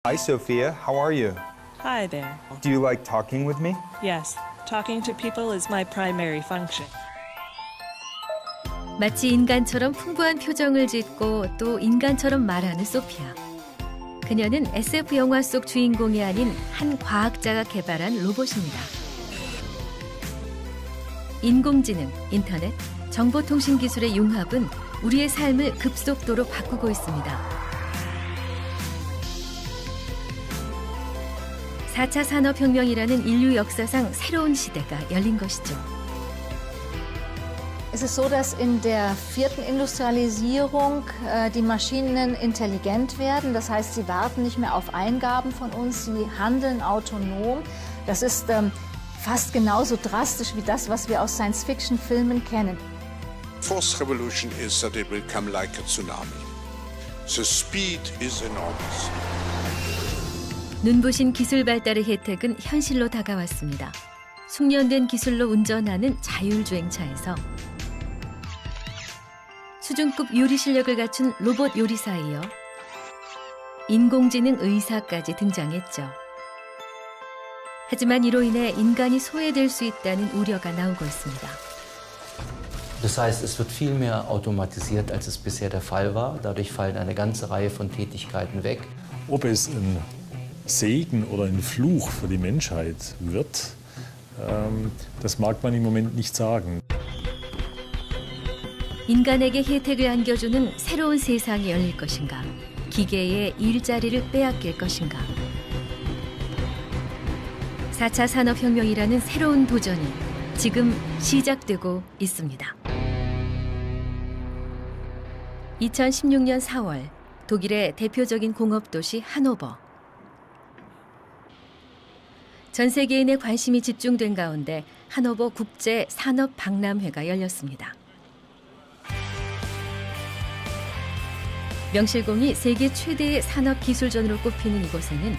Hi, Sophia. How are you? Hi there. Do you like talking with me? Yes, talking to people is my primary function. 마치 인간처럼 풍부한 표정을 짓고 또 인간처럼 말하는 소피아. 그녀는 SF 영화 속 주인공이 아닌 한 과학자가 개발한 로봇입니다. 인공지능, 인터넷, 정보통신 기술의 융합은 우리의 삶을 급속도로 바꾸고 있습니다. 4차 산업혁명이라는 인류 역사상 새로운 시대가 열린 것이죠. Es ist so, dass in der vierten Industrialisierung die Maschinen intelligent werden. Das heißt, sie warten nicht mehr auf Eingaben von uns, sie handeln autonom. Das ist fast genauso drastisch wie das, was wir aus Science-Fiction-Filmen kennen. Fourth revolution is that it will come like a tsunami. The speed is enormous. 눈부신 기술 발달의 혜택은 현실로 다가왔습니다. 숙련된 기술로 운전하는 자율주행차에서 수준급 요리 실력을 갖춘 로봇 요리사에 이어 인공지능 의사까지 등장했죠. 하지만 이로 인해 인간이 소외될 수 있다는 우려가 나오고 있습니다. Das heißt, es wird viel mehr automatisiert, als es bisher der Fall war. Dadurch fallen eine ganze Reihe von Tätigkeiten weg. Ob es ein Segen oder ein Fluch für die Menschheit wird, das mag man im Moment nicht sagen. 인간에게 혜택을 안겨주는 새로운 세상이 열릴 것인가? 기계의 일자리를 빼앗길 것인가? 4차 산업혁명이라는 새로운 도전이 지금 시작되고 있습니다. 2016년 4월 독일의 대표적인 공업도시 하노버. 전 세계인의 관심이 집중된 가운데 하노버 국제 산업 박람회가 열렸습니다. 명실공히 세계 최대의 산업 기술전으로 꼽히는 이곳에는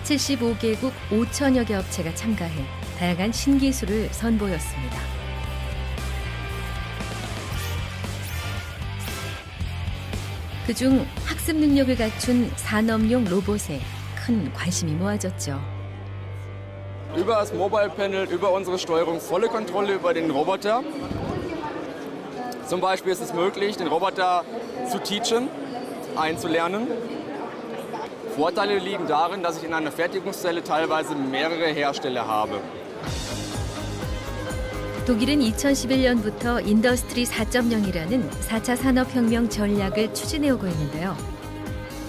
75개국 5천여 개 업체가 참가해 다양한 신기술을 선보였습니다. 그중 학습 능력을 갖춘 산업용 로봇에 큰 관심이 모아졌죠. Über das Mobile Panel, über unsere Steuerung volle Kontrolle über den Roboter. Zum Beispiel ist es möglich, den Roboter zu teachen, einzulernen. Vorteile liegen darin, dass ich in einer Fertigungszelle teilweise mehrere Hersteller habe. 독일은 2011년부터 인더스트리 4.0이라는 4차 산업혁명 전략을 추진해오고 있는데요.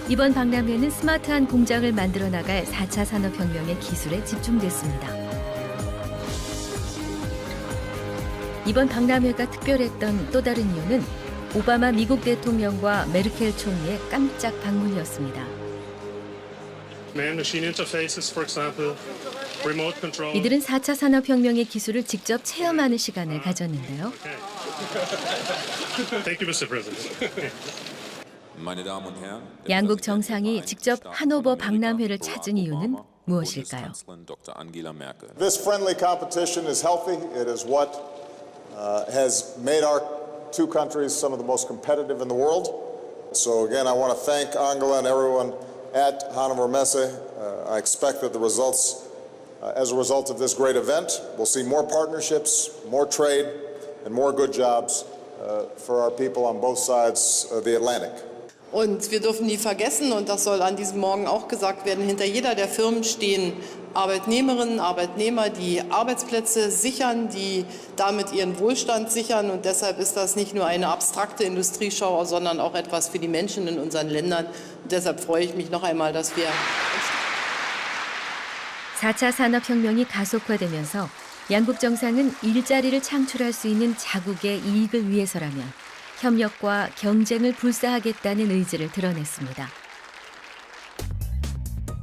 이번 박람회는 스마트한 공장을 만들어 나갈 4차 산업혁명의 기술에 집중됐습니다. 이번 박람회가 특별했던 또 다른 이유는 오바마 미국 대통령과 메르켈 총리의 깜짝 방문이었습니다. 이들은 4차 산업혁명의 기술을 직접 체험하는 시간을 가졌는데요. 양국 정상이 직접 하노버 박람회를 찾은 이유는 무엇일까요? This friendly competition is healthy. It is what has made our two countries some of the most competitive in the world. So again, I want to thank Angela and everyone at Hannover Messe. I expect that the results, as a result of this great event, we'll see more partnerships, more trade, and more good jobs for our people on both sides of the Atlantic. Und wir dürfen nie vergessen, und das soll an diesem Morgen auch gesagt werden, hinter jeder der Firmen stehen Arbeitnehmerinnen, Arbeitnehmer, die Arbeitsplätze sichern, die damit ihren Wohlstand sichern. Und deshalb ist das nicht nur eine abstrakte Industrieschau, sondern auch etwas für die Menschen in unseren Ländern. Und deshalb freue ich mich noch einmal, dass wir 4차 산업혁명이 가속화되면서 양국 정상은 일자리를 창출할 수 있는 자국의 이익을 위해서라면 협력과 경쟁을 불사하겠다는 의지를 드러냈습니다.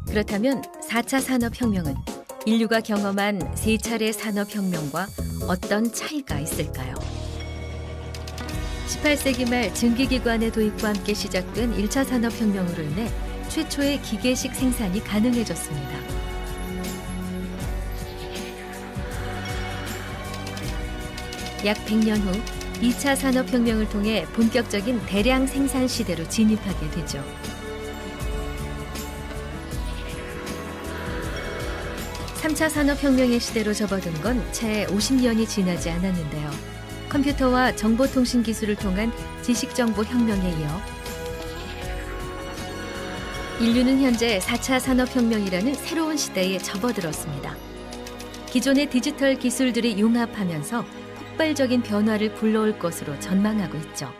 그렇다면 4차 산업혁명은 인류가 경험한 3차례 산업혁명과 어떤 차이가 있을까요? 18세기 말 증기기관의 도입과 함께 시작된 1차 산업혁명으로 인해 최초의 기계식 생산이 가능해졌습니다. 약 100년 후 2차 산업혁명을 통해 본격적인 대량 생산 시대로 진입하게 되죠. (3차) 산업혁명의 시대로 접어든 건 채 50년이 지나지 않았는데요. 컴퓨터와 정보통신 기술을 통한 지식정보혁명에 이어 인류는 현재 4차 산업혁명이라는 새로운 시대에 접어들었습니다. 기존의 디지털 기술들이 융합하면서 폭발적인 변화를 불러올 것으로 전망하고 있죠.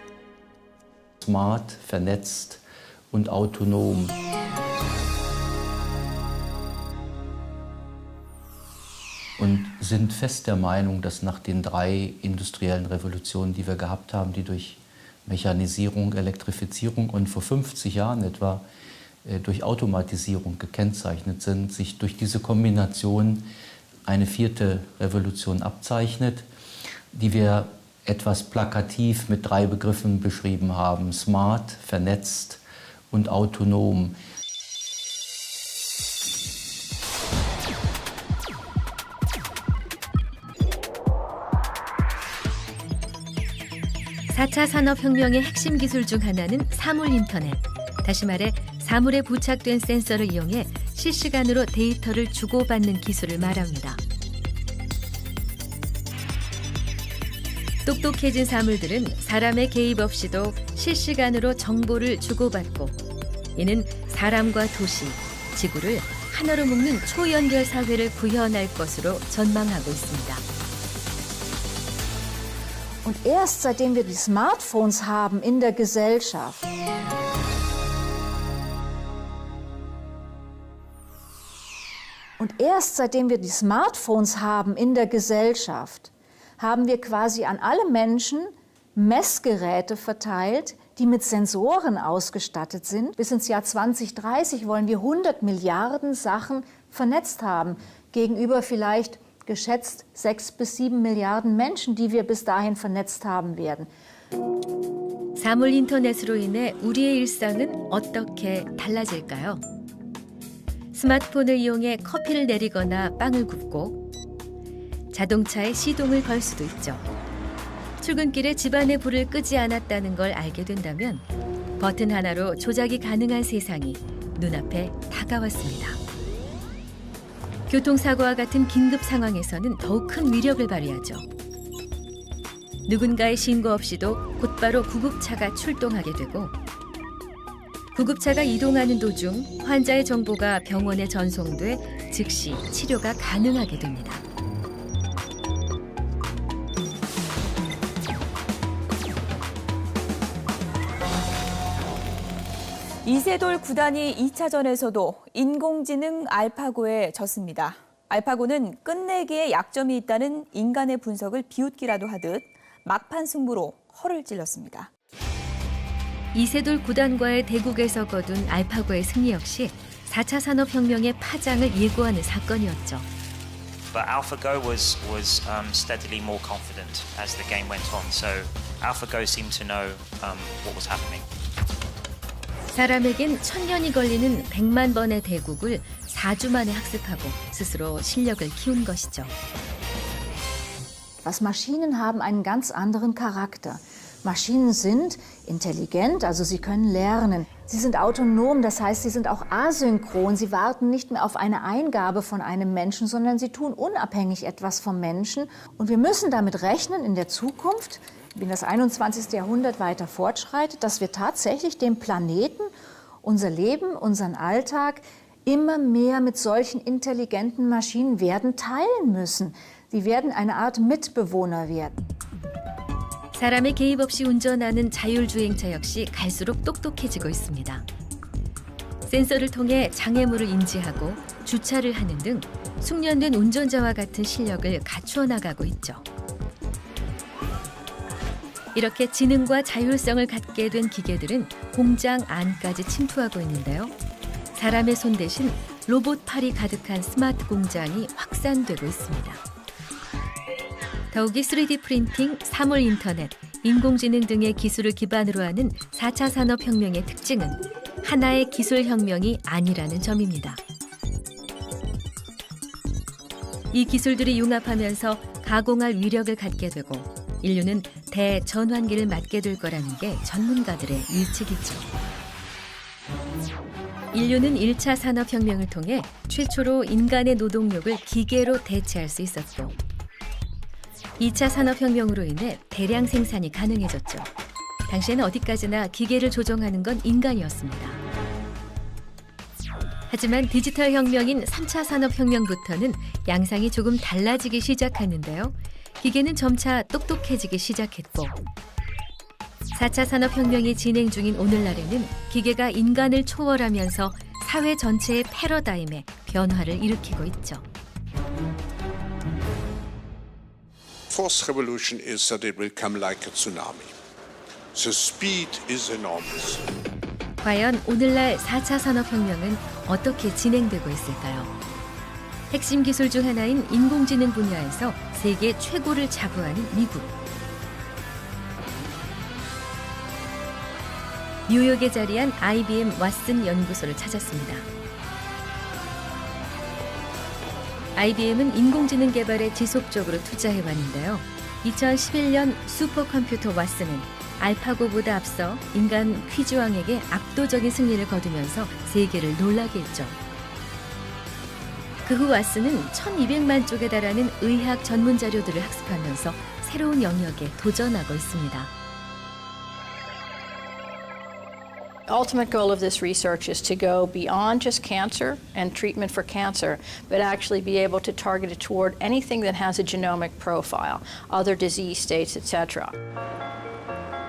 Smart, vernetzt und autonom. Und sind fest der Meinung, dass nach den 3 industriellen Revolutionen, die wir gehabt haben, die durch Mechanisierung, Elektrifizierung und vor 50 Jahren etwa durch Automatisierung gekennzeichnet sind, sich durch diese Kombination eine 4. Revolution abzeichnet, die wir etwas plakativ mit 3 Begriffen beschrieben haben: smart, vernetzt und autonom. (4차) 산업혁명의 핵심 기술 중 하나는 사물인터넷. 다시 말해 사물에 부착된 센서를 이용해 실시간으로 데이터를 주고받는 기술을 말합니다. 똑똑해진 사물들은 사람의 개입 없이도 실시간으로 정보를 주고받고, 이는 사람과 도시, 지구를 하나로 묶는 초연결 사회를 구현할 것으로 전망하고 있습니다. Und erst seitdem wir die Smartphones haben in der Gesellschaft, haben wir quasi an alle Menschen Messgeräte verteilt, die mit Sensoren ausgestattet sind. Bis ins Jahr 2030 wollen wir 100 Milliarden Sachen vernetzt haben, gegenüber vielleicht geschätzt 6 bis 7 Milliarden Menschen, die wir bis dahin vernetzt haben werden. 사물 인터넷으로 인해 우리의 일상은 어떻게 달라질까요? 스마트폰을 이용해 커피를 내리거나 빵을 굽고, 자동차에 시동을 걸 수도 있죠. 출근길에 집안의 불을 끄지 않았다는 걸 알게 된다면 버튼 하나로 조작이 가능한 세상이 눈앞에 다가왔습니다. 교통사고와 같은 긴급 상황에서는 더욱 큰 위력을 발휘하죠. 누군가의 신고 없이도 곧바로 구급차가 출동하게 되고, 구급차가 이동하는 도중 환자의 정보가 병원에 전송돼 즉시 치료가 가능하게 됩니다. 이세돌 구단이 2차전에서도 인공지능 알파고에 졌습니다. 알파고는 끝내기에 약점이 있다는 인간의 분석을 비웃기라도 하듯 막판 승부로 허를 찔렀습니다. 이세돌 구단과의 대국에서 거둔 알파고의 승리 역시 4차 산업혁명의 파장을 예고하는 사건이었죠. But AlphaGo was steadily more confident as the game went on. So AlphaGo seemed to know what was happening. 사람에겐 1000년이 걸리는 100만 번의 대국을 4주 만에 학습하고 스스로 실력을 키운 것이죠. Was Maschinen haben einen ganz anderen Charakter. Maschinen sind intelligent, also sie können lernen. Sie sind autonom, das heißt, sie sind auch asynchron. Sie warten nicht mehr auf eine Eingabe von einem Menschen, sondern sie tun unabhängig etwas vom Menschen. Und wir müssen damit rechnen in der Zukunft, wenn das 21. Jahrhundert weiter fortschreitet, dass wir tatsächlich den Planeten, unser Leben, unseren Alltag immer mehr mit solchen intelligenten Maschinen werden teilen müssen. Sie werden eine Art Mitbewohner werden. 사람의 개입 없이 운전하는 자율주행차 역시 갈수록 똑똑해지고 있습니다. 센서를 통해 장애물을 인지하고 주차를 하는 등 숙련된 운전자와 같은 실력을 갖추어 나가고 있죠. 이렇게 지능과 자율성을 갖게 된 기계들은 공장 안까지 침투하고 있는데요. 사람의 손 대신 로봇 팔이 가득한 스마트 공장이 확산되고 있습니다. 더욱이 3D 프린팅, 사물 인터넷, 인공지능 등의 기술을 기반으로 하는 4차 산업혁명의 특징은 하나의 기술혁명이 아니라는 점입니다. 이 기술들이 융합하면서 가공할 위력을 갖게 되고 인류는 대전환기를 맞게 될 거라는 게 전문가들의 예측이죠. 인류는 1차 산업혁명을 통해 최초로 인간의 노동력을 기계로 대체할 수 있었고 2차 산업혁명으로 인해 대량 생산이 가능해졌죠. 당시에는 어디까지나 기계를 조종하는 건 인간이었습니다. 하지만 디지털 혁명인 3차 산업혁명부터는 양상이 조금 달라지기 시작하는데요. 기계는 점차 똑똑해지기 시작했고 4차 산업혁명이 진행 중인 오늘날에는 기계가 인간을 초월하면서 사회 전체의 패러다임에 변화를 일으키고 있죠. Fourth revolution is that it will come like a tsunami. The speed is enormous. 과연 오늘날 4차 산업혁명은 어떻게 진행되고 있을까요? 핵심 기술 중 하나인 인공지능 분야에서 세계 최고를 자부하는 미국. 뉴욕에 자리한 IBM 왓슨 연구소를 찾았습니다. IBM은 인공지능 개발에 지속적으로 투자해왔는데요. 2011년 슈퍼컴퓨터 왓슨은 알파고보다 앞서 인간 퀴즈왕에게 압도적인 승리를 거두면서 세계를 놀라게 했죠. 그 후 왓슨은 1200만 쪽에 달하는 의학 전문 자료들을 학습하면서 새로운 영역에 도전하고 있습니다. Ultimate goal of this research is to go beyond just cancer and treatment for cancer, but actually be able to target it toward anything that has a genomic profile, other disease states, etc.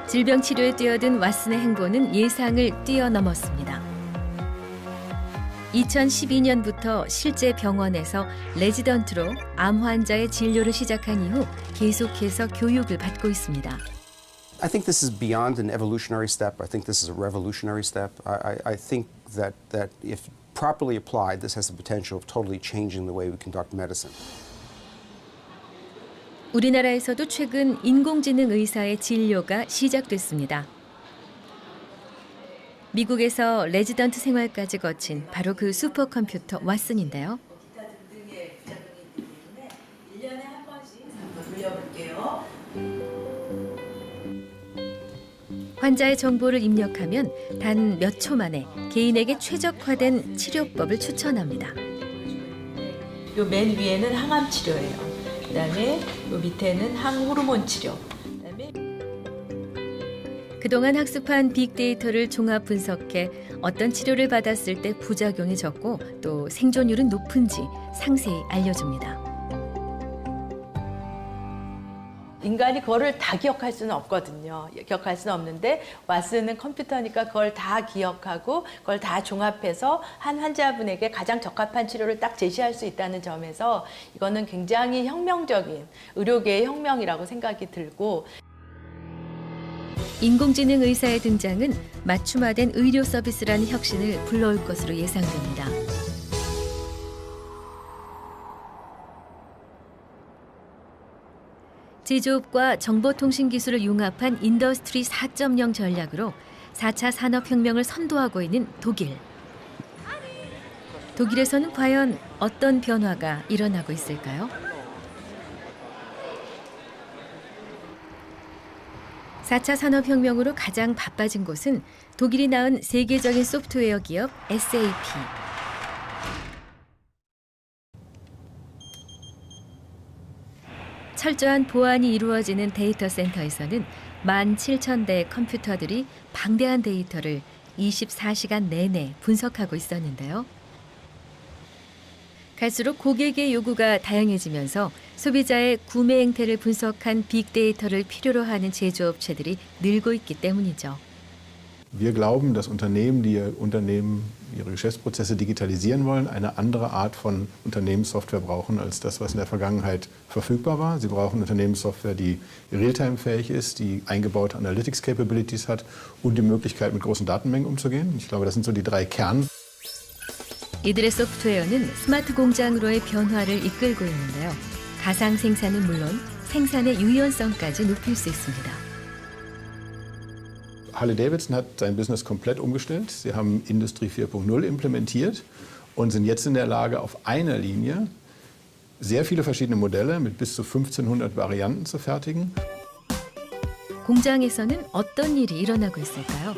질병 치료에 뛰어든 왓슨의 행보는 예상을 뛰어넘었습니다. 2012년부터 실제 병원에서 레지던트로 암 환자의 진료를 시작한 이후 계속해서 교육을 받고 있습니다. I think this is beyond an evolutionary step. I think this is a revolutionary step. I think that if properly applied, this has the potential of totally changing the way we conduct medicine. 우리나라에서도 최근 인공지능 의사의 진료가 시작됐습니다. 미국에서 레지던트 생활까지 거친 바로 그 슈퍼컴퓨터 왓슨인데요. 환자의 정보를 입력하면 단 몇 초 만에 개인에게 최적화된 치료법을 추천합니다. 요 맨 위에는 항암 치료예요. 그다음에 요 밑에는 항호르몬 치료. 그동안 학습한 빅데이터를 종합 분석해 어떤 치료를 받았을 때 부작용이 적고 또 생존율은 높은지 상세히 알려줍니다. 인간이 그거를 다 기억할 수는 없거든요. 기억할 수는 없는데 왓슨은 컴퓨터니까 그걸 다 기억하고 그걸 다 종합해서 한 환자분에게 가장 적합한 치료를 딱 제시할 수 있다는 점에서 이거는 굉장히 혁명적인 의료계의 혁명이라고 생각이 들고 인공지능 의사의 등장은 맞춤화된 의료 서비스라는 혁신을 불러올 것으로 예상됩니다. 제조업과 정보통신 기술을 융합한 인더스트리 4.0 전략으로 4차 산업혁명을 선도하고 있는 독일. 독일에서는 과연 어떤 변화가 일어나고 있을까요? 4차 산업혁명으로 가장 바빠진 곳은 독일이 낳은 세계적인 소프트웨어 기업 SAP. 철저한 보안이 이루어지는 데이터 센터에서는 17,000대의 컴퓨터들이 방대한 데이터를 24시간 내내 분석하고 있었는데요. 갈수록 고객의 요구가 다양해지면서 소비자의 구매 행태를 분석한 빅데이터를 필요로 하는 제조업체들이 늘고 있기 때문이죠. Wir glauben, dass Unternehmen, die ihre Geschäftsprozesse digitalisieren wollen, eine andere Art von Unternehmenssoftware brauchen als das, was in der Vergangenheit verfügbar war. Sie brauchen Unternehmenssoftware, die realtime-fähig ist, die eingebaute Analytics-Capabilities hat und die Möglichkeit, mit großen Datenmengen umzugehen. Ich glaube, das sind so die drei Kern. 이들의 소프트웨어는 스마트 공장으로의 변화를 이끌고 있는데요. 가상 생산은 물론 생산의 유연성까지 높일 수 있습니다. Harley-Davidson hat sein Business komplett umgestellt. Sie haben Industrie 4.0 implementiert und sind jetzt in der Lage, auf einer Linie sehr viele verschiedene Modelle mit bis zu 1500 Varianten zu fertigen. 공장에서는 어떤 일이 일어나고 있을까요?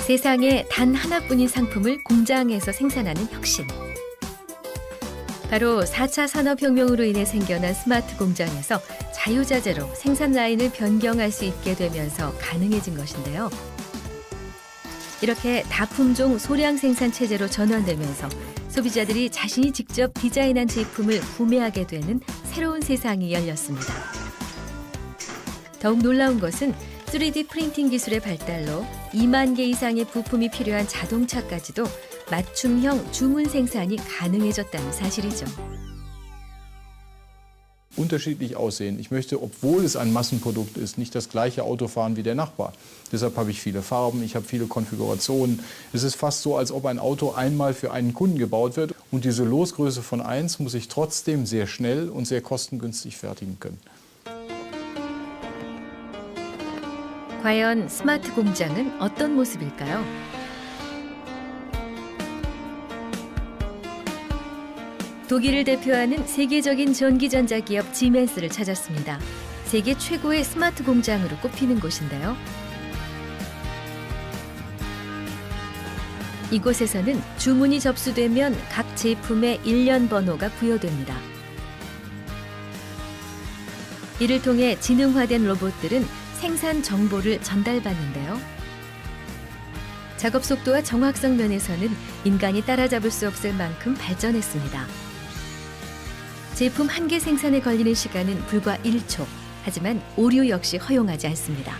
세상에 단 하나뿐인 상품을 공장에서 생산하는 혁신. 바로 4차 산업혁명으로 인해 생겨난 스마트 공장에서 자유자재로 생산 라인을 변경할 수 있게 되면서 가능해진 것인데요. 이렇게 다품종 소량 생산 체제로 전환되면서 소비자들이 자신이 직접 디자인한 제품을 구매하게 되는 새로운 세상이 열렸습니다. 더욱 놀라운 것은 3D 프린팅 기술의 발달로 2만 개 이상의 부품이 필요한 자동차까지도 맞춤형 주문 생산이 가능해졌다는 사실이죠. Unterschiedlich aussehen. Ich möchte, obwohl es ein Massenprodukt ist, nicht das gleiche Auto fahren wie der Nachbar. Deshalb habe ich viele Farben, ich habe viele Konfigurationen. Es ist fast so, als ob ein Auto einmal für einen Kunden gebaut wird. Und diese Losgröße von 1 muss ich trotzdem sehr schnell und sehr kostengünstig fertigen können. 과연 스마트 공장은 어떤 모습일까요? 독일을 대표하는 세계적인 전기전자 기업 지멘스를 찾았습니다. 세계 최고의 스마트 공장으로 꼽히는 곳인데요. 이곳에서는 주문이 접수되면 각 제품의 일련 번호가 부여됩니다. 이를 통해 지능화된 로봇들은 생산 정보를 전달받는데요. 작업 속도와 정확성 면에서는 인간이 따라잡을 수 없을 만큼 발전했습니다. 제품 한 개 생산에 걸리는 시간은 불과 1초. 하지만 오류 역시 허용하지 않습니다.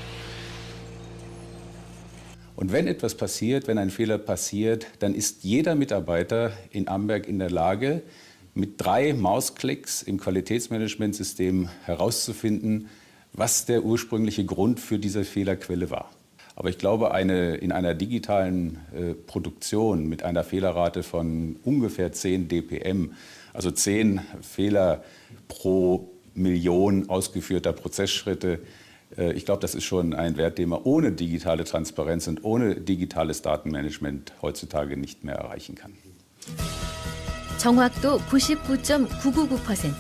Und wenn etwas passiert, wenn ein Fehler passiert, dann ist jeder Mitarbeiter in Amberg in der Lage, mit 3 Mausklicks im Qualitätsmanagementsystem herauszufinden, was der ursprüngliche Grund für diese Fehlerquelle war. Aber ich glaube, in einer digitalen Produktion mit einer Fehlerrate von ungefähr 10 dpm, also 10 Fehler pro Million ausgeführter Prozessschritte, ich glaube, das ist schon ein Wert, den man ohne digitale Transparenz und ohne digitales Datenmanagement heutzutage nicht mehr erreichen kann. 정확도 99.999%.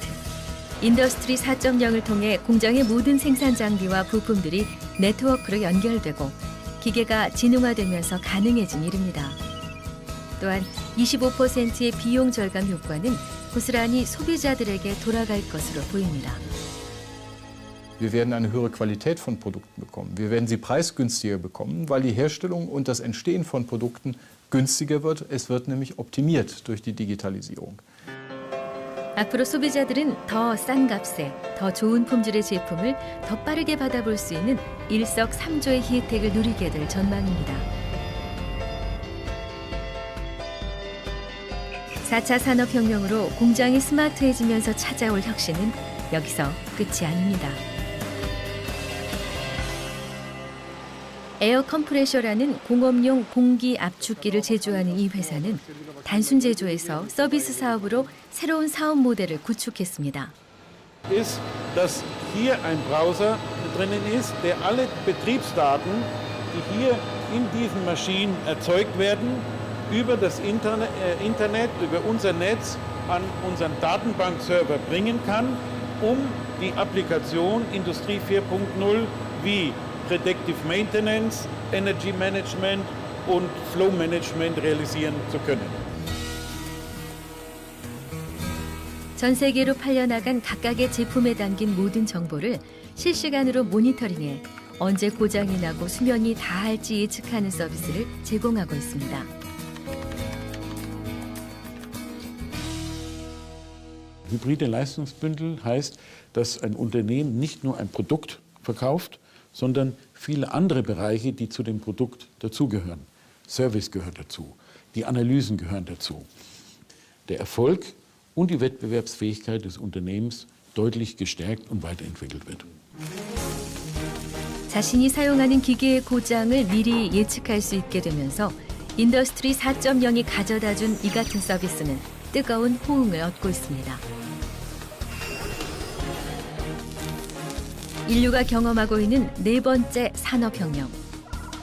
인더스트리 4.0을 통해 공장의 모든 생산 장비와 부품들이 네트워크로 연결되고 기계가 지능화되면서 가능해진 일입니다. 또한 25%의 비용 절감 효과는 고스란히 소비자들에게 돌아갈 것으로 보입니다. Wir werden eine höhere Qualität von Produkten bekommen. Wir werden sie preisgünstiger bekommen, weil die Herstellung und das Entstehen von Produkten günstiger wird. Es wird nämlich optimiert durch die Digitalisierung. 앞으로 소비자들은 더 싼 값에 더 좋은 품질의 제품을 더 빠르게 받아볼 수 있는 일석삼조의 혜택을 누리게 될 전망입니다. 4차 산업혁명으로 공장이 스마트해지면서 찾아올 혁신은 여기서 끝이 아닙니다. 에어 컴프레셔라는 공업용 공기 압축기를 제조하는 이 회사는 단순 제조에서 서비스 사업으로 새로운 사업 모델을 구축했습니다. Ist, dass hier ein Browser drinnen ist, der alle Betriebsdaten, die hier in diesen Maschinen erzeugt werden, über das Internet, über unser Netz an unseren Datenbankserver bringen kann, um die Applikation Industrie 4.0 wie Predictive Maintenance, Energy Management und Flow Management realisieren zu können. 전 세계로 팔려나간 각각의 제품에 담긴 모든 정보를 실시간으로 모니터링해 언제 고장이 나고 수명이 다할지 예측하는 서비스를 제공하고 있습니다. Hybride Leistungsbündel heißt, dass ein Unternehmen nicht nur ein Produkt verkauft, sondern viele andere Bereiche, die zu dem Produkt dazugehören. Service gehört dazu, die Analysen gehören dazu. Der Erfolg und die Wettbewerbsfähigkeit des Unternehmens deutlich gestärkt und weiterentwickelt wird. 자신이 사용하는 기계의 고장을 미리 예측할 수 있게 되면서 인더스트리 4.0이 가져다준 이 같은 서비스는 뜨거운 호응을 얻고 있습니다. 인류가 경험하고 있는 네 번째 산업혁명.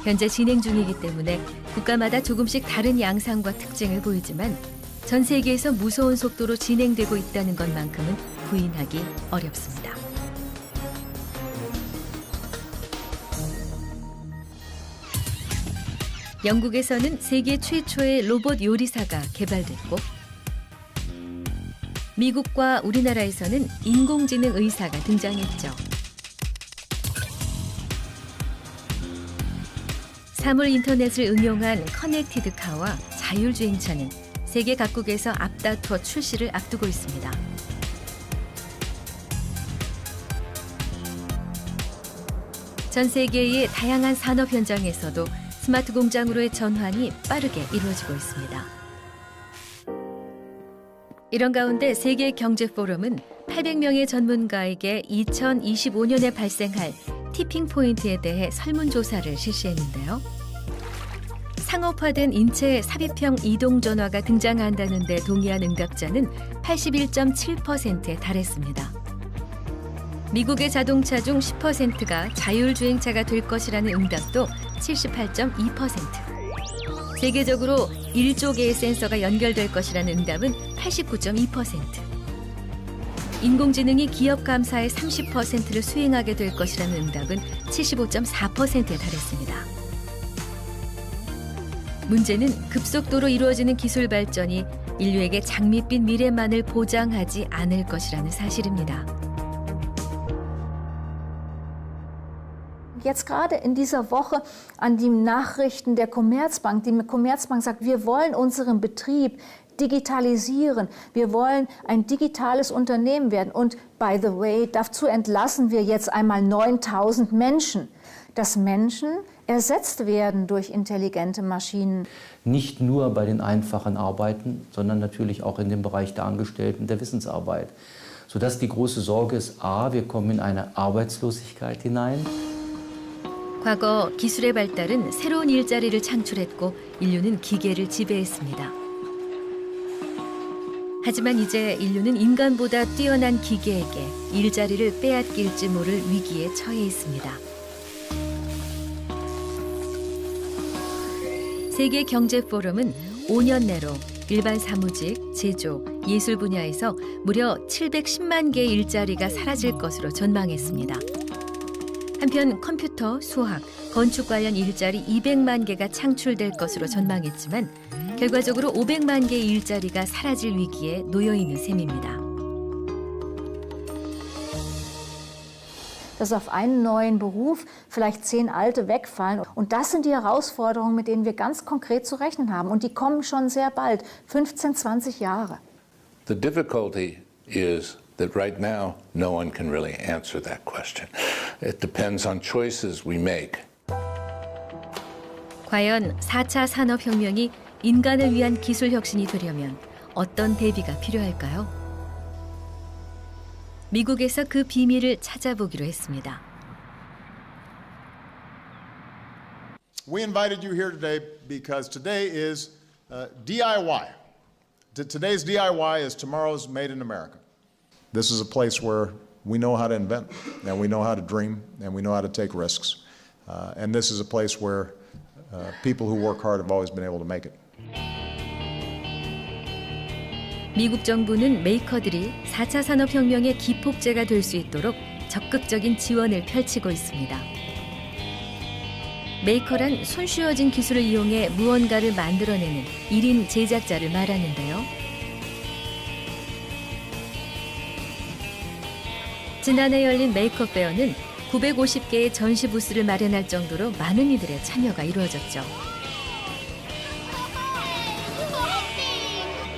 현재 진행 중이기 때문에 국가마다 조금씩 다른 양상과 특징을 보이지만 전 세계에서 무서운 속도로 진행되고 있다는 것만큼은 부인하기 어렵습니다. 영국에서는 세계 최초의 로봇 요리사가 개발됐고 미국과 우리나라에서는 인공지능 의사가 등장했죠. 사물 인터넷을 응용한 커넥티드 카와 자율주행차는 세계 각국에서 앞다투어 출시를 앞두고 있습니다. 전 세계의 다양한 산업 현장에서도 스마트 공장으로의 전환이 빠르게 이루어지고 있습니다. 이런 가운데 세계경제포럼은 800명의 전문가에게 2025년에 발생할 티핑 포인트에 대해 설문조사를 실시했는데요. 상업화된 인체 삽입형 이동전화가 등장한다는 데 동의한 응답자는 81.7%에 달했습니다. 미국의 자동차 중 10%가 자율주행차가 될 것이라는 응답도 78.2%. 세계적으로 1조 개의 센서가 연결될 것이라는 응답은 89.2%. 인공지능이 기업 감사의 30%를 수행하게 될 것이라는 응답은 75.4%에 달했습니다. 문제는 급속도로 이루어지는 기술 발전이 인류에게 장밋빛 미래만을 보장하지 않을 것이라는 사실입니다. Jetzt gerade in dieser Woche an die Nachrichten der Commerzbank. Die Commerzbank sagt, wir wollen unseren Betrieb digitalisieren. Wir wollen ein digitales Unternehmen werden. Und by the way, dazu entlassen wir jetzt einmal 9.000 Menschen. Dass Menschen ersetzt werden durch intelligente Maschinen. Nicht nur bei den einfachen Arbeiten, sondern natürlich auch in dem Bereich der Angestellten, der Wissensarbeit. Sodass die große Sorge ist, wir kommen in eine Arbeitslosigkeit hinein. 과거 기술의 발달은 새로운 일자리를 창출했고 인류는 기계를 지배했습니다. 하지만 이제 인류는 인간보다 뛰어난 기계에게 일자리를 빼앗길지 모를 위기에 처해 있습니다. 세계경제포럼은 5년 내로 일반 사무직, 제조, 예술 분야에서 무려 710만 개의 일자리가 사라질 것으로 전망했습니다. 한편 컴퓨터, 수학, 건축 관련 일자리 200만 개가 창출될 것으로 전망했지만 결과적으로 500만 개의 일자리가 사라질 위기에 놓여 있는 셈입니다. Dass auf einen neuen Beruf vielleicht 10 alte wegfallen. Und das sind die Herausforderungen, mit denen wir ganz konkret zu rechnen haben. Und die kommen schon sehr bald, 15, 20 Jahre. The difficulty is that right now, no one can really answer that question. It depends on choices we make. 과연 4차 산업혁명이 인간을 위한 기술 혁신이 되려면 어떤 대비가 필요할까요? 미국에서 그 비밀을 찾아보기로 했습니다. We invited you here today because today is DIY. Today's DIY is tomorrow's Made in America. This is a place where we know how to invent, and we know how to dream, and we know how to take risks. And this is a place where people who work hard have always been able to make it. 미국 정부는 메이커들이 4차 산업혁명의 기폭제가 될 수 있도록 적극적인 지원을 펼치고 있습니다. 메이커란 손쉬워진 기술을 이용해 무언가를 만들어내는 1인 제작자를 말하는데요. 지난해 열린 메이커 페어는 950개의 전시 부스를 마련할 정도로 많은 이들의 참여가 이루어졌죠.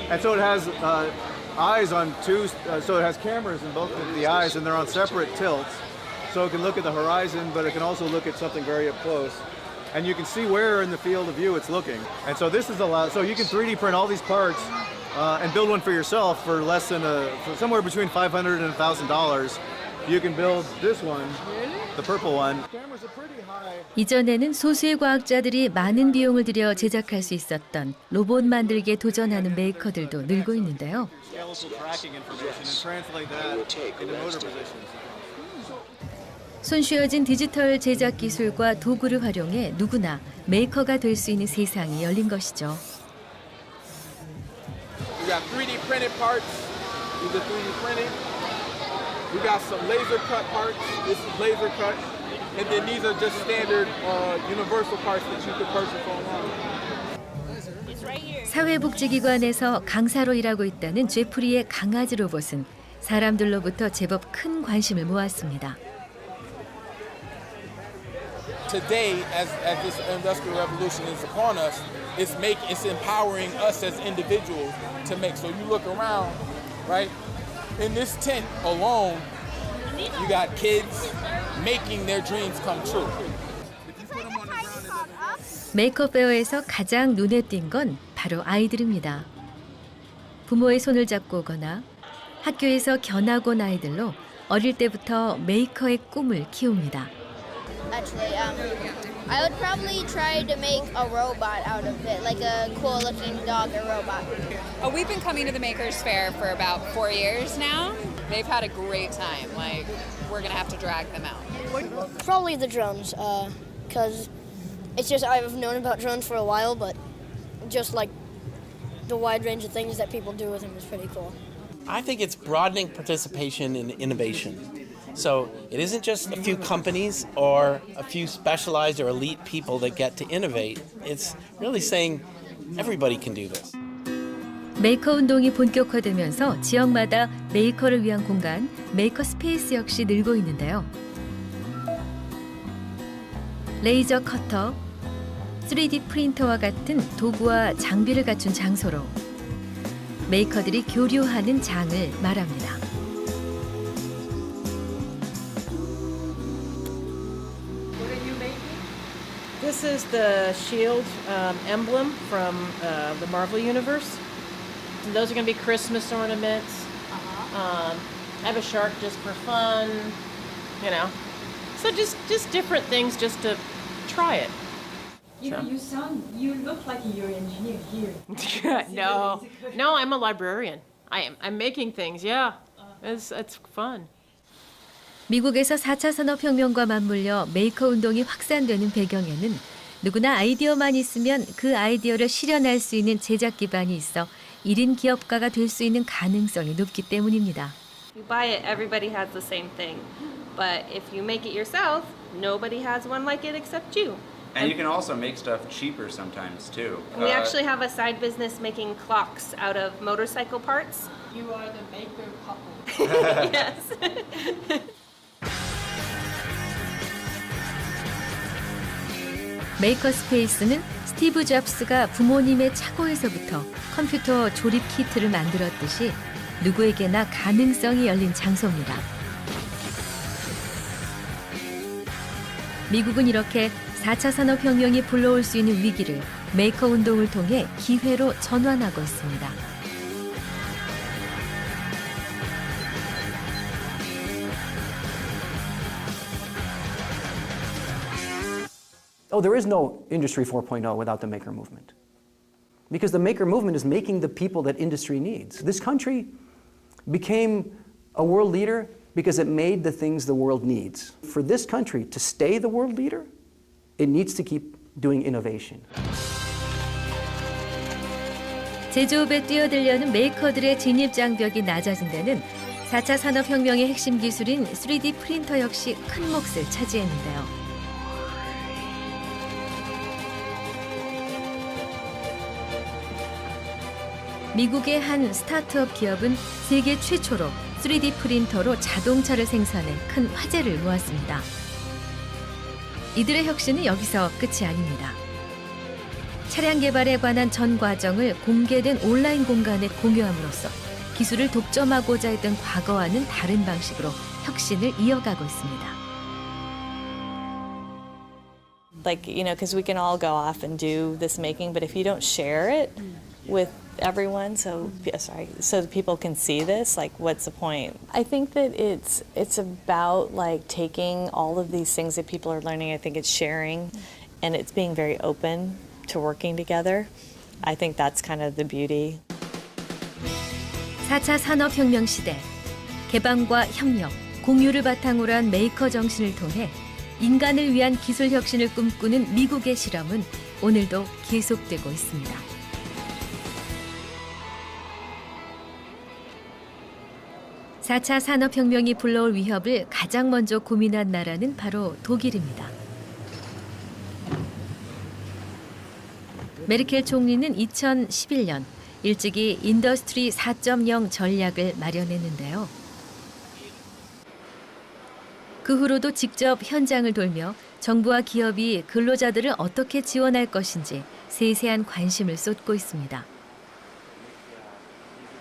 And so it has eyes on two, so it has cameras in both of the eyes, and they're on separate tilts. So it can look at the horizon, but it can also look at something very up close. And you can see where in the field of view it's looking. And so this is allowed, so you can 3D print all these parts and build one for yourself for less than for somewhere between $500 and $1,000. You can build this one, the purple one. 이전에는 소수의 과학자들이 많은 비용을 들여 제작할 수 있었던 로봇 만들기에 도전하는 메이커들도 늘고 있는데요. 손쉬워진 디지털 제작 기술과 도구를 활용해 누구나 메이커가 될 수 있는 세상이 열린 것이죠. We got 3D printed parts. These are 3D printed. We got some laser cut parts. This is laser cut. And then these are just standard universal parts that you could purchase online. 사회복지기관에서 강사로 일하고 있다는 제프리의 강아지 로봇은 사람들로부터 제법 큰 관심을 모았습니다. Today, as this industrial revolution is upon us, it's empowering us as individuals to make. So you look around, right? In this tent alone, you got kids making their dreams come true. 메이커 페어에서 가장 눈에 띈 건 바로 아이들입니다. 부모의 손을 잡고 오거나 학교에서 견학 온 아이들로 어릴 때부터 메이커의 꿈을 키웁니다. Actually, I would probably try to make a robot out of it, like a cool-looking dog or robot. We've been coming to the Makers Faire for about 4 years now. They've had a great time. Like, we're gonna have to drag them out. Probably the drones, because it's just I've known about drones for a while, but just like the wide range of things that people do with them is pretty cool. I think it's broadening participation in innovation. So it isn't just a few companies or a few specialized or elite people that get to innovate. It's really saying everybody can do this. 메이커 운동이 본격화되면서 지역마다 메이커를 위한 공간, 메이커 스페이스 역시 늘고 있는데요. 레이저 커터, 3D 프린터와 같은 도구와 장비를 갖춘 장소로 메이커들이 교류하는 장을 말합니다. This is the SHIELD emblem from the Marvel Universe. And those are going to be Christmas ornaments. I have a shark just for fun, you know. So just different things just to try it. You look like you're an engineer here. No, I'm a librarian. I'm making things, yeah. It's fun. 미국에서 4차 산업혁명과 맞물려 메이커 운동이 확산되는 배경에는 누구나 아이디어만 있으면 그 아이디어를 실현할 수 있는 제작 기반이 있어 1인 기업가가 될 수 있는 가능성이 높기 때문입니다. You buy it, everybody has the same thing. But if you make it yourself, nobody has one like it except you. And you can also make stuff cheaper sometimes too. We actually have a side business making clocks out of motorcycle parts. You are the maker couple. Yes. 메이커 스페이스는 스티브 잡스가 부모님의 차고에서부터 컴퓨터 조립 키트를 만들었듯이 누구에게나 가능성이 열린 장소입니다. 미국은 이렇게 4차 산업혁명이 불러올 수 있는 위기를 메이커 운동을 통해 기회로 전환하고 있습니다. Oh, there is no Industry 4.0 without the maker movement. Because the maker movement is making the people that industry needs. This country became a world leader because it made the things the world needs. For this country to stay the world leader, it needs to keep doing innovation. 제조업에 뛰어들려는 메이커들의 진입 장벽이 낮아진 데는 4차 산업혁명의 핵심 기술인 3D 프린터 역시 큰 몫을 차지했는데요. 미국의 한 스타트업 기업은 세계 최초로 3D 프린터로 자동차를 생산해 큰 화제를 모았습니다. 이들의 혁신은 여기서 끝이 아닙니다. 차량 개발에 관한 전 과정을 공개된 온라인 공간에 공유함으로써 기술을 독점하고자 했던 과거와는 다른 방식으로 혁신을 이어가고 있습니다. Like, you know, because we can all go off and do this making, but if you don't share it with everyone, so that people can see this, like, what's the point? I think that it's about like taking all of these things that people are learning. I think it's sharing, and it's being very open to working together. I think that's kind of the beauty. 4차 산업혁명 시대, 개방과 협력, 공유를 바탕으로 한 메이커 정신을 통해 인간을 위한 기술 혁신을 꿈꾸는 미국의 실험은 오늘도 계속되고 있습니다. (4차) 산업혁명이 불러올 위협을 가장 먼저 고민한 나라는 바로 독일입니다. 메르켈 총리는 2011년 일찍이 인더스트리 4.0 전략을 마련했는데요. 그 후로도 직접 현장을 돌며 정부와 기업이 근로자들을 어떻게 지원할 것인지 세세한 관심을 쏟고 있습니다.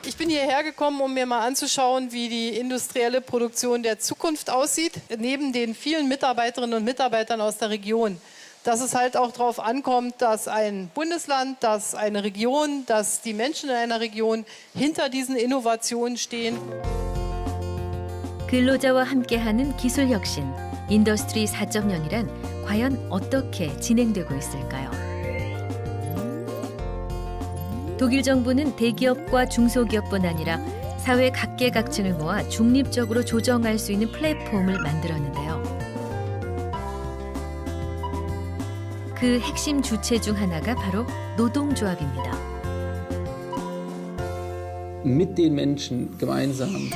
Ich bin hierher gekommen, um mir mal anzuschauen, wie die industrielle Produktion der Zukunft aussieht, neben den vielen Mitarbeiterinnen und Mitarbeitern aus der Region. Dass es halt auch darauf ankommt, dass ein Bundesland, dass eine Region, dass die Menschen in einer Region hinter diesen Innovationen stehen. 근로자와 함께하는 기술 혁신, 인더스트리 4.0이란 과연 어떻게 진행되고 있을까요? 독일 정부는 대기업과 중소기업뿐 아니라 사회 각계각층을 모아 중립적으로 조정할 수 있는 플랫폼을 만들었는데요. 그 핵심 주체 중 하나가 바로 노동조합입니다. Mit den Menschen gemeinsam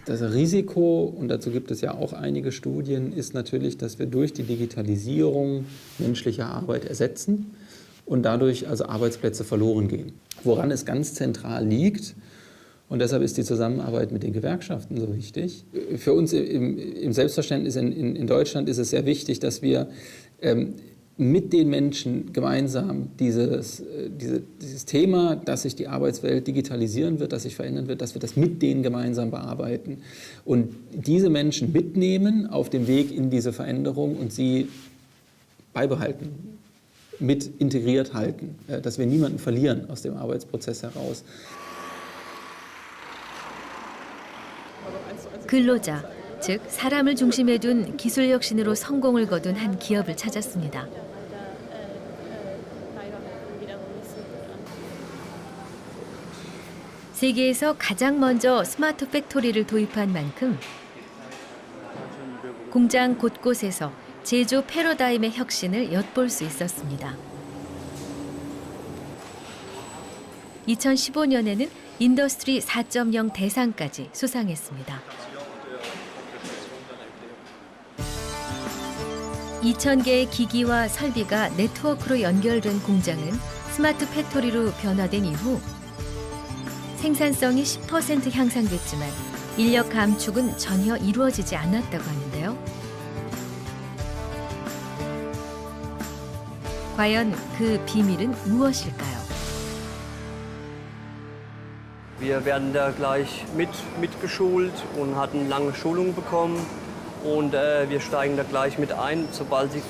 Das Risiko, und dazu gibt es ja auch einige Studien, ist natürlich, dass wir durch die Digitalisierung menschliche Arbeit ersetzen und dadurch also Arbeitsplätze verloren gehen. Woran es ganz zentral liegt, und deshalb ist die Zusammenarbeit mit den Gewerkschaften so wichtig. Für uns im Selbstverständnis in Deutschland ist es sehr wichtig, dass wir mit den Menschen gemeinsam dieses Thema, dass sich die Arbeitswelt digitalisieren wird, dass sich verändern wird, dass wir das mit denen gemeinsam bearbeiten und diese Menschen mitnehmen auf dem Weg in diese Veränderung und sie beibehalten, mit integriert halten, dass wir niemanden verlieren aus dem Arbeitsprozess heraus. 근로자, 즉 사람을 중심에 둔 기술 혁신으로 성공을 거둔 한 기업을 찾았습니다. 세계에서 가장 먼저 스마트 팩토리를 도입한 만큼 공장 곳곳에서 제조 패러다임의 혁신을 엿볼 수 있었습니다. 2015년에는 인더스트리 4.0 대상까지 수상했습니다. 2,000개의 기기와 설비가 네트워크로 연결된 공장은 스마트 팩토리로 변화된 이후 생산성이 10% 향상됐지만 인력 감축은 전혀 이루어지지 않았다고 하는데요. 과연 그 비밀은 무엇일까요? Wir werden da gleich mitgeschult und hatten lange Schulungen bekommen und wir steigen da gleich mit ein, sobald sich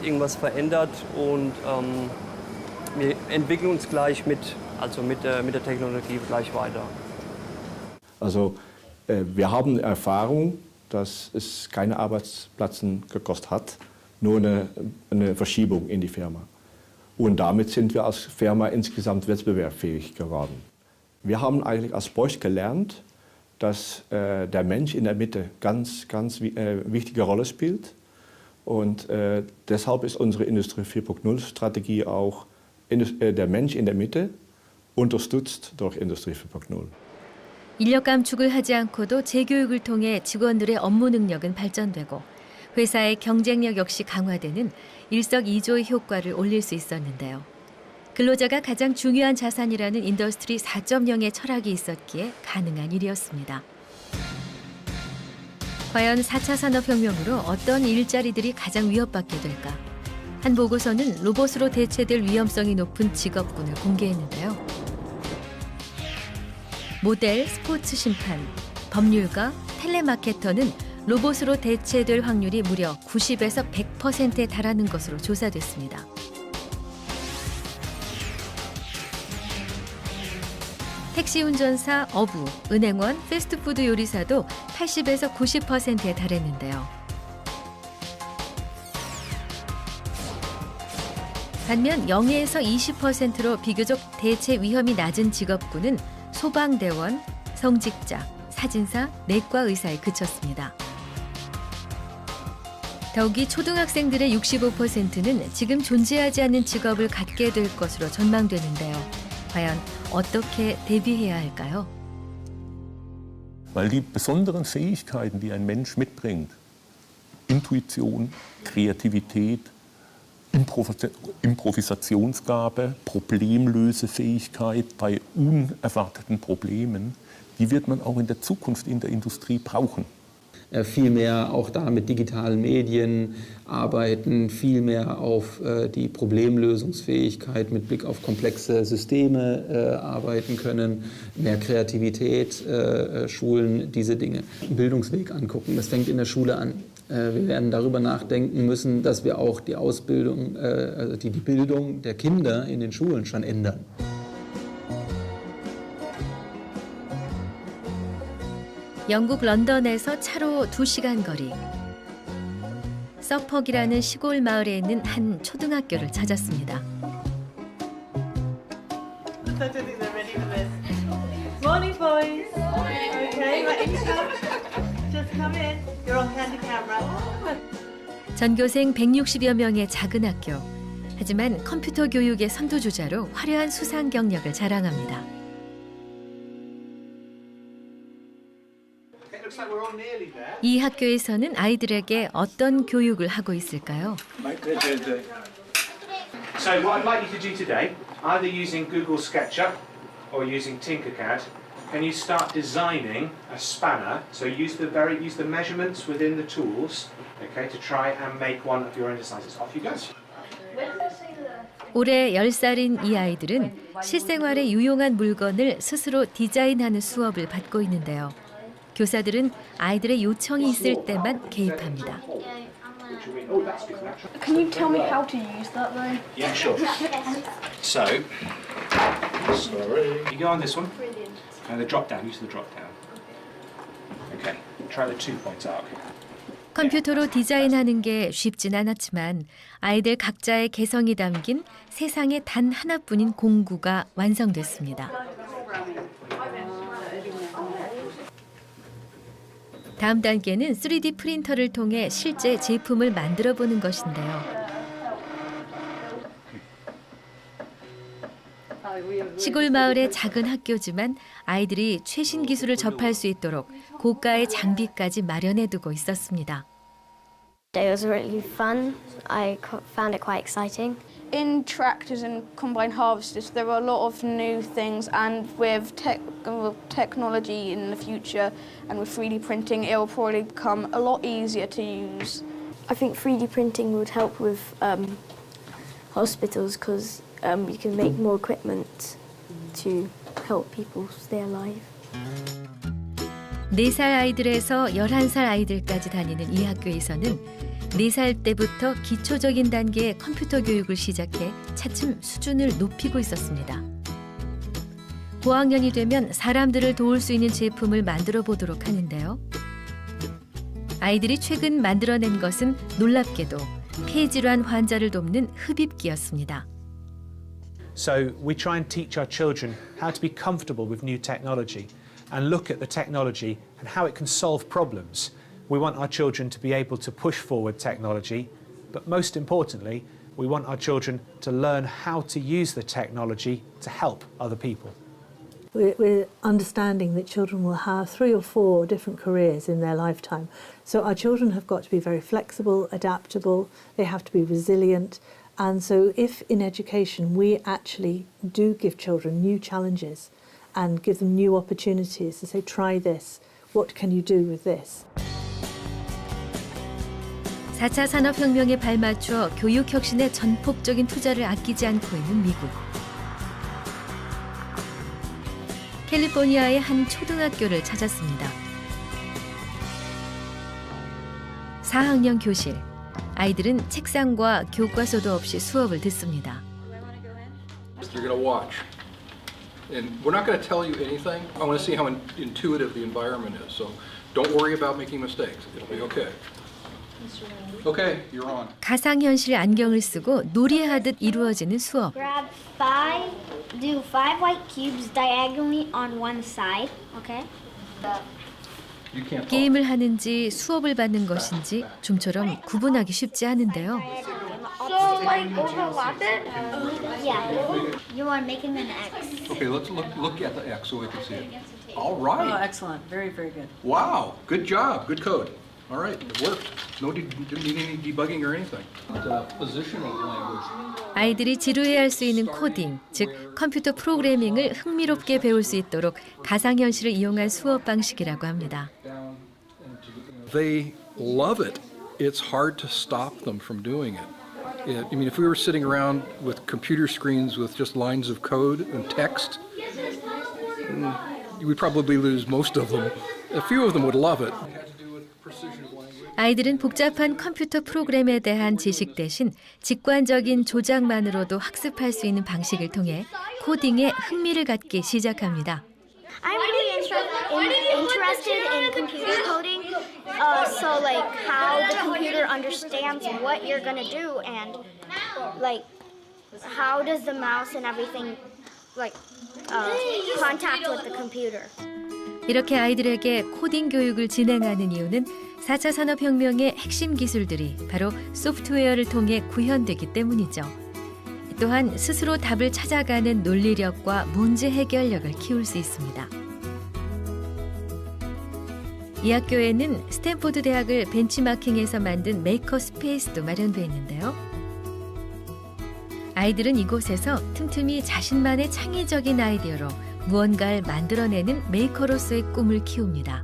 irgendwas verändert und wir entwickeln uns gleich mit der Technologie gleich weiter. Also wir haben Erfahrung, dass es keine Arbeitsplätze gekostet hat, nur eine Verschiebung in die Firma. Und damit sind wir als Firma insgesamt wettbewerbsfähig geworden. Wir haben eigentlich als Bosch gelernt, dass der Mensch in der Mitte ganz wichtige Rolle spielt. Und deshalb ist unsere Industrie 4.0-Strategie auch der Mensch in der Mitte, unterstützt durch Industrie 4.0. 인력 감축을 하지 않고도 재교육을 통해 직원들의 업무 능력은 발전되고 회사의 경쟁력 역시 강화되는 일석이조의 효과를 올릴 수 있었는데요. 근로자가 가장 중요한 자산이라는 인더스트리 4.0의 철학이 있었기에 가능한 일이었습니다. 과연 4차 산업혁명으로 어떤 일자리들이 가장 위협받게 될까? 한 보고서는 로봇으로 대체될 위험성이 높은 직업군을 공개했는데요. 모델, 스포츠 심판, 법률가, 텔레마케터는 로봇으로 대체될 확률이 무려 90에서 100%에 달하는 것으로 조사됐습니다. 택시 운전사, 어부, 은행원, 패스트푸드 요리사도 80에서 90%에 달했는데요. 반면 0에서 20%로 비교적 대체 위험이 낮은 직업군은 소방대원, 성직자, 사진사, 내과 의사에 그쳤습니다. 더욱이 초등학생들의 65%는 지금 존재하지 않는 직업을 갖게 될 것으로 전망되는데요. 과연 어떻게 대비해야 할까요? Weil die besonderen Fähigkeiten, die ein Mensch mitbringt, Intuition, Kreativität, Improvisationsgabe, Problemlösefähigkeit bei unerwarteten Problemen, die wird man auch in der Zukunft in der Industrie brauchen. Viel mehr auch da mit digitalen Medien arbeiten, viel mehr auf die Problemlösungsfähigkeit mit Blick auf komplexe Systeme arbeiten können, mehr Kreativität schulen, diese Dinge. Bildungsweg angucken, das fängt in der Schule an. Wir werden darüber nachdenken müssen, dass wir auch die Ausbildung, also die Bildung der Kinder in den Schulen schon ändern. 영국 런던에서 차로 2시간 거리. 서퍽이라는 시골 마을에 있는 한 초등학교를 찾았습니다. Morning, boys. Okay, right, just come in. You're on handy camera. 전교생 160여 명의 작은 학교. 하지만 컴퓨터 교육의 선두주자로 화려한 수상 경력을 자랑합니다. 이 학교에서는 아이들에게 어떤 교육을 하고 있을까요? So what I'd like you to do today, either using Google SketchUp or using Tinkercad, can you start designing a spanner? So use the measurements within the tools, okay, to try and make one of your exercises. Off you go. 올해 10살인 이 아이들은 실생활에 유용한 물건을 스스로 디자인하는 수업을 받고 있는데요. 교사들은 아이들의 요청이 있을 때만 개입합니다. Can you tell me how to use that though? Yeah, sure. So, you go on this one. And the drop down, use the drop down. Okay, try the 2-point arc. 컴퓨터로 디자인하는 게 쉽진 않았지만 아이들 각자의 개성이 담긴 세상에 단 하나뿐인 공구가 완성됐습니다. 다음 단계는 3D 프린터를 통해 실제 제품을 만들어 보는 것인데요. 시골 마을의 작은 학교지만 아이들이 최신 기술을 접할 수 있도록 고가의 장비까지 마련해 두고 있었습니다. It was really fun. I found it quite exciting. In tractors and combine harvesters, there are a lot of new things, and with technology in the future and with 3D printing, it will probably become a lot easier to use. I think 3D printing would help with hospitals because you can make more equipment to help people stay alive. 4살 아이들에서 11살 아이들까지 다니는 이 학교에서는 4살 때부터 기초적인 단계의 컴퓨터 교육을 시작해 차츰 수준을 높이고 있었습니다. 고학년이 되면 사람들을 도울 수 있는 제품을 만들어 보도록 하는데요. 아이들이 최근 만들어낸 것은 놀랍게도 폐질환 환자를 돕는 흡입기였습니다. So we try and teach our children how to be comfortable with new technology and look at the technology and how it can solve problems. We want our children to be able to push forward technology, but most importantly, we want our children to learn how to use the technology to help other people. We're understanding that children will have 3 or 4 different careers in their lifetime. So our children have got to be very flexible, adaptable, they have to be resilient. And so if in education we actually do give children new challenges and give them new opportunities to say, try this, what can you do with this? 4차 산업혁명에 발맞춰 교육혁신에 전폭적인 투자를 아끼지 않고 있는 미국. 캘리포니아의 한 초등학교를 찾았습니다. 4학년 교실. 아이들은 책상과 교과서도 없이 수업을 듣습니다. You're going to watch. And we're not going to tell you anything. I want to see how intuitive the environment is. So don't worry about making mistakes. It'll be okay. Okay, you're on. 가상현실 안경을 쓰고 놀이하듯 이루어지는 수업. Grab 5 do 5 white cubes diagonally on one side, okay? 게임을 하는지 수업을 받는 것인지 좀처럼 구분하기 쉽지 않은데요. So, like, overlap it? Yeah. You are making an X. Okay, let's look at the X so we can see it. All right. Oh, excellent. Very, very good. Wow, good job, good code. All right, it worked. Didn't need any debugging or anything. Positional language. 아이들이 지루해할 수 있는 코딩, 즉 컴퓨터 프로그래밍을 흥미롭게 배울 수 있도록 가상현실을 이용한 수업 방식이라고 합니다. They love it. It's hard to stop them from doing it. I mean, if we were sitting around with computer screens with just lines of code and text, we'd probably lose most of them. A few of them would love it. 아이들은 복잡한 컴퓨터 프로그램에 대한 지식 대신 직관적인 조작만으로도 학습할 수 있는 방식을 통해 코딩에 흥미를 갖기 시작합니다. I'm really interested in computer coding. So, like, how the computer understands what you're gonna do, and like, how does the mouse and everything, like, contact with the computer. 이렇게 아이들에게 코딩 교육을 진행하는 이유는 4차 산업혁명의 핵심 기술들이 바로 소프트웨어를 통해 구현되기 때문이죠. 또한 스스로 답을 찾아가는 논리력과 문제 해결력을 키울 수 있습니다. 이 학교에는 스탠포드 대학을 벤치마킹해서 만든 메이커 스페이스도 마련되어 있는데요. 아이들은 이곳에서 틈틈이 자신만의 창의적인 아이디어로 무언가를 만들어내는 메이커로서의 꿈을 키웁니다.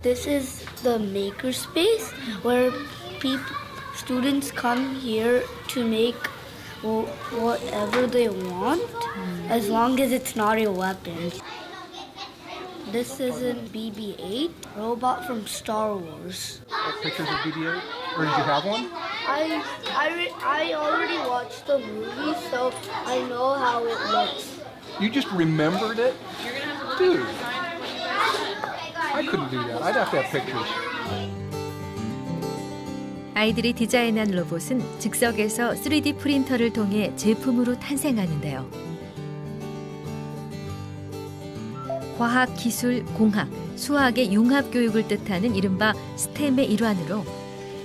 This is the maker space where students come here to make whatever they want, as long as it's not a weapon. This is a BB-8 robot from Star Wars. Pictures of BB-8? Or did you have one? I already watched the movie, so I know how it looks. You just remembered it? Dude, I couldn't do that. I'd have to have pictures. 아이들이 디자인한 로봇은 즉석에서 3D 프린터를 통해 제품으로 탄생하는데요. 과학, 기술, 공학, 수학의 융합 교육을 뜻하는 이른바 스템의 일환으로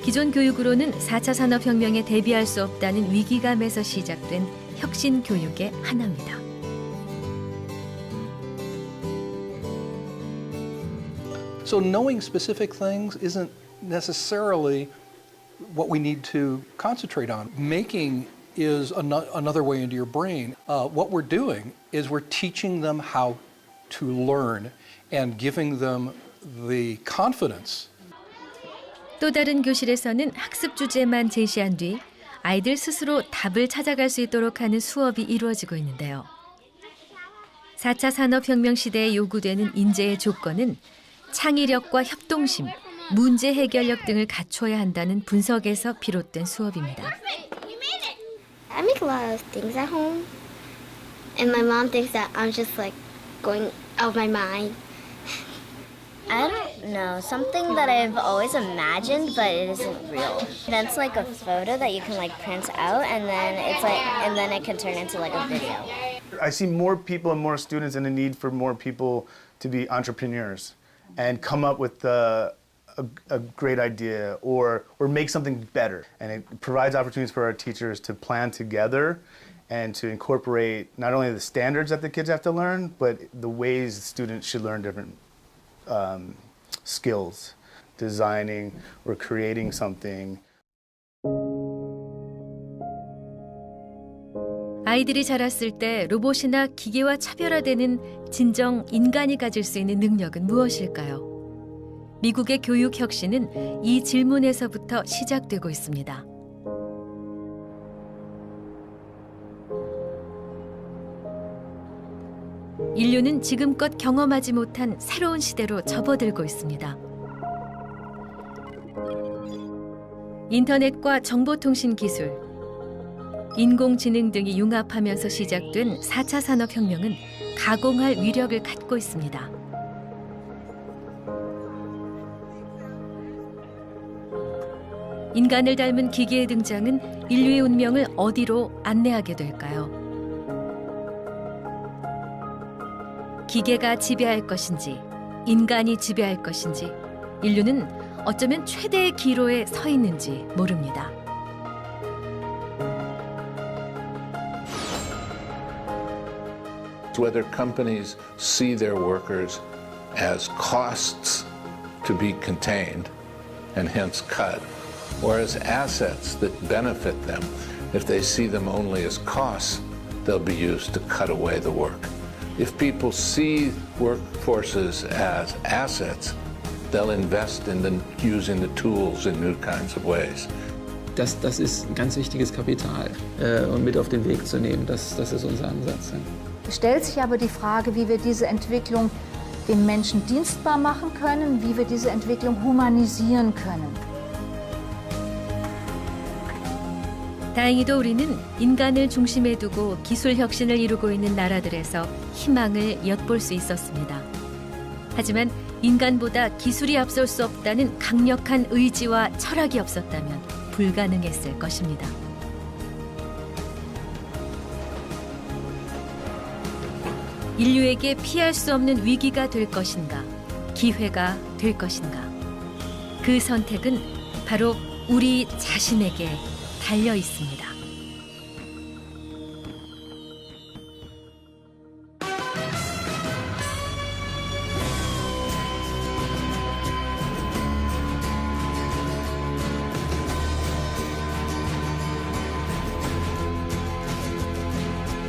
기존 교육으로는 4차 산업혁명에 대비할 수 없다는 위기감에서 시작된 혁신 교육의 하나입니다. So knowing specific things isn't necessarily what we need to concentrate on. Making is another way into your brain. What we're doing is we're teaching them how to learn and giving them the confidence. 또 다른 교실에서는 학습 주제만 제시한 뒤 아이들 스스로 답을 찾아갈 수 있도록 하는 수업이 이루어지고 있는데요. 4차 산업혁명 시대에 요구되는 인재의 조건은 창의력과 협동심, 문제 해결력 등을 갖춰야 한다는 분석에서 비롯된 수업입니다. I make a lot of things at home, and my mom thinks that I'm just like going out of my mind. I don't know, something that I've always imagined, but it isn't real. That's like a photo that you can like print out, and then it can turn into like a video. I see more people and more students and a need for more people to be entrepreneurs and come up with a great idea or make something better. And it provides opportunities for our teachers to plan together and to incorporate not only the standards that the kids have to learn, but the ways students should learn different skills, designing or creating something. 아이들이 자랐을 때 로봇이나 기계와 차별화되는 진정 인간이 가질 수 있는 능력은 무엇일까요? 미국의 교육 혁신은 이 질문에서부터 시작되고 있습니다. 인류는 지금껏 경험하지 못한 새로운 시대로 접어들고 있습니다. 인터넷과 정보통신 기술, 인공지능 등이 융합하면서 시작된 4차 산업혁명은 가공할 위력을 갖고 있습니다. 인간을 닮은 기계의 등장은 인류의 운명을 어디로 안내하게 될까요? 기계가 지배할 것인지 인간이 지배할 것인지 인류는 어쩌면 최대의 기로에 서 있는지 모릅니다. Whether companies see their workers as costs to be contained and hence cut, or as assets that benefit them. If they see them only as costs, they'll be used to cut away the work. If people see workforces as assets, they'll invest in using the tools in new kinds of ways. Das ist ein ganz wichtiges Kapital und mit auf den Weg zu nehmen. Das ist unser Ansatz. Ja. Es stellt sich aber die Frage, wie wir diese Entwicklung den Menschen dienstbar machen können, wie wir diese Entwicklung humanisieren können. 다행히도 우리는 인간을 중심에 두고 기술 혁신을 이루고 있는 나라들에서 희망을 엿볼 수 있었습니다. 하지만 인간보다 기술이 앞설 수 없다는 강력한 의지와 철학이 없었다면 불가능했을 것입니다. 인류에게 피할 수 없는 위기가 될 것인가, 기회가 될 것인가. 그 선택은 바로 우리 자신에게 달려 있습니다.